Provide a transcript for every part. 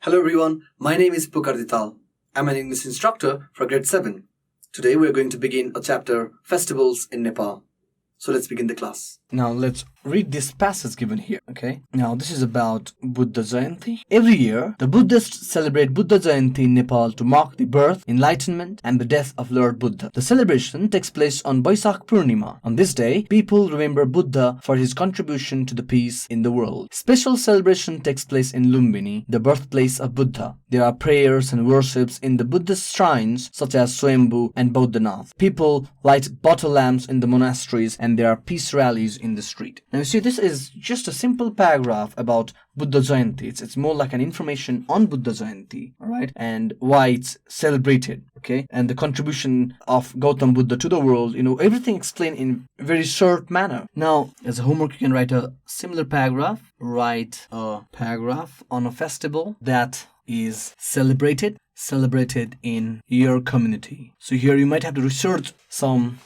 Hello everyone, my name is Pukar Dhital. I'm an English instructor for Grade 7. Today we are going to begin a chapter, Festivals in Nepal. So let's begin the class. Now let's read this passage given here, okay? Now this is about Buddha Jayanti. Every year, the Buddhists celebrate Buddha Jayanti in Nepal to mark the birth, enlightenment, and the death of Lord Buddha. The celebration takes place on Vaisakh Purnima. On this day, people remember Buddha for his contribution to the peace in the world. Special celebration takes place in Lumbini, the birthplace of Buddha. There are prayers and worships in the Buddhist shrines such as Swayambhu and Bodhanath. People light bottle lamps in the monasteries and there are peace rallies in the street. Now you see, this is just a simple paragraph about Buddha Jayanti. It's more like an information on Buddha Jayanti, alright, and why it's celebrated, okay, and the contribution of Gautam Buddha to the world. Everything explained in a very short manner. Now, as a homework, you can write a similar paragraph. Write a paragraph on a festival that is celebrated in your community. So here you might have to research some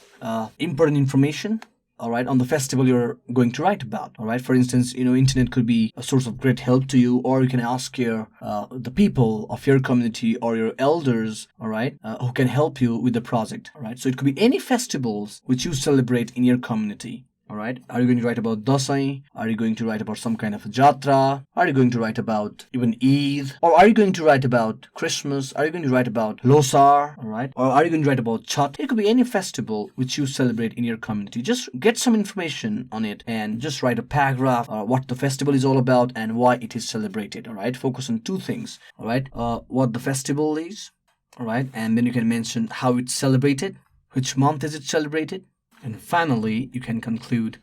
important information, all right, on the festival you're going to write about. All right, for instance, internet could be a source of great help to you, or you can ask your the people of your community or your elders, all right, who can help you with the project. All right, so it could be any festivals which you celebrate in your community. All right, are you going to write about Dasai? Are you going to write about some kind of a Jatra? Are you going to write about even Eid? Or are you going to write about Christmas? Are you going to write about Losar? All right, or are you going to write about Chhat? It could be any festival which you celebrate in your community. Just get some information on it and just write a paragraph what the festival is all about and why it is celebrated. All right, focus on two things. All right, what the festival is. All right, and then you can mention how it's celebrated, which month is it celebrated. And finally, you can conclude,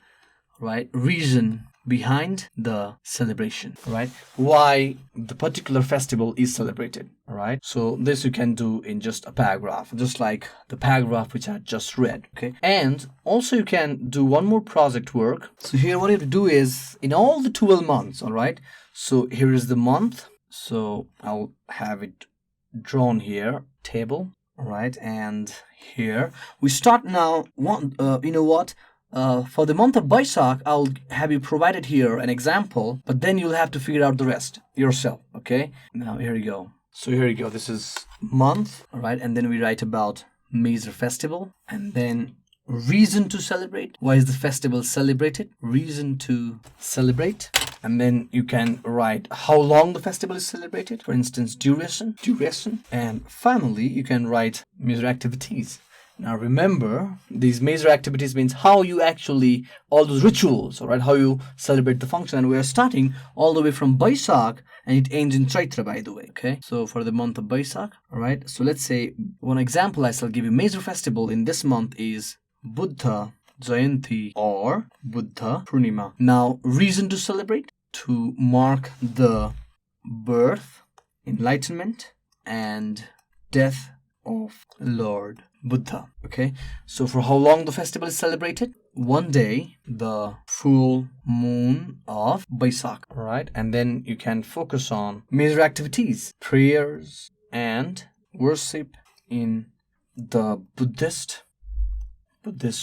right, reason behind the celebration, right? Why the particular festival is celebrated, all right? So this you can do in just a paragraph, just like the paragraph which I just read, okay? And also you can do one more project work. So here what you have to do is, in all the 12 months, all right? So here is the month. So I'll have it drawn here, table. All right, and here we start now. For the month of Baisakh, I'll have you provided here an example, but then you'll have to figure out the rest yourself. Okay, now here you go. So here you go. This is month, all right, and then we write about major festival, and then reason to celebrate. Why is the festival celebrated? Reason to celebrate. And then you can write how long the festival is celebrated. For instance, duration. And finally, you can write major activities. Now remember, these major activities means how you actually, all those rituals, all right, how you celebrate the function. And we are starting all the way from Baisakh and it ends in Chaitra, by the way, okay? So for the month of Baisakh, all right? So let's say one example I shall give you. Major festival in this month is Buddha Jayanti or Buddha Purnima. Now, reason to celebrate: to mark the birth, enlightenment, and death of Lord Buddha. Okay, so for how long the festival is celebrated? One day, the full moon of Baisakh. All right, and then you can focus on major activities, prayers, and worship in the Buddhist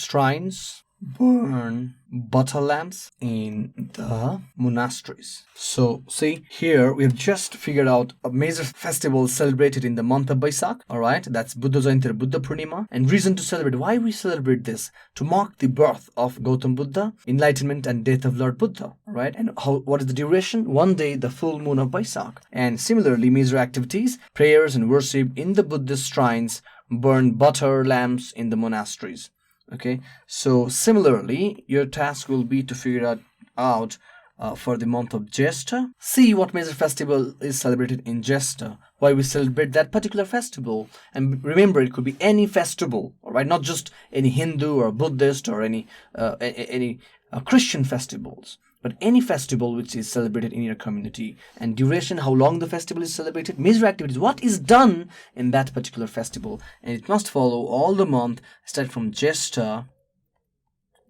shrines, burn butter lamps in the monasteries. So see, here we have just figured out a major festival celebrated in the month of Baisakh. All right, that's Buddha Jayanti or Buddha Purnima. And reason to celebrate. Why we celebrate this? To mark the birth of Gautam Buddha, enlightenment and death of Lord Buddha. All right, and what is the duration? One day, the full moon of Baisakh. And similarly, major activities, prayers and worship in the Buddhist shrines, burn butter lamps in the monasteries. Okay, so similarly, your task will be to figure out for the month of Jesta. See what major festival is celebrated in Jesta. Why we celebrate that particular festival. And remember, it could be any festival, all right? Not just any Hindu or Buddhist or any Christian festivals, but any festival which is celebrated in your community. And duration, how long the festival is celebrated. Major activities, what is done in that particular festival. And it must follow all the month, start from Jesta.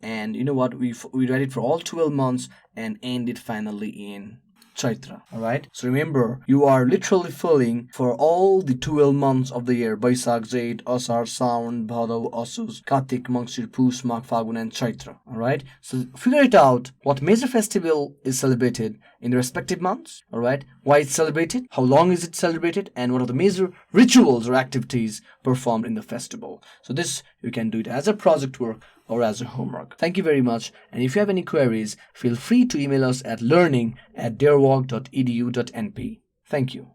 And you know what, we write it for all 12 months and end it finally in Chaitra. Alright? So remember, you are literally filling for all the 12 months of the year: Baisakh, Jait, Asar, Sawan, Bhadav, Asus, Kartik, Mangshir, Push, Magh, Phagun, and Chaitra. Alright? So figure it out what major festival is celebrated in the respective months. Alright? Why it's celebrated, how long is it celebrated, and what are the major rituals or activities performed in the festival. So this you can do it as a project work or as a homework. Thank you very much, and if you have any queries, feel free to email us at learning@deerwalk.edu.np. Thank you.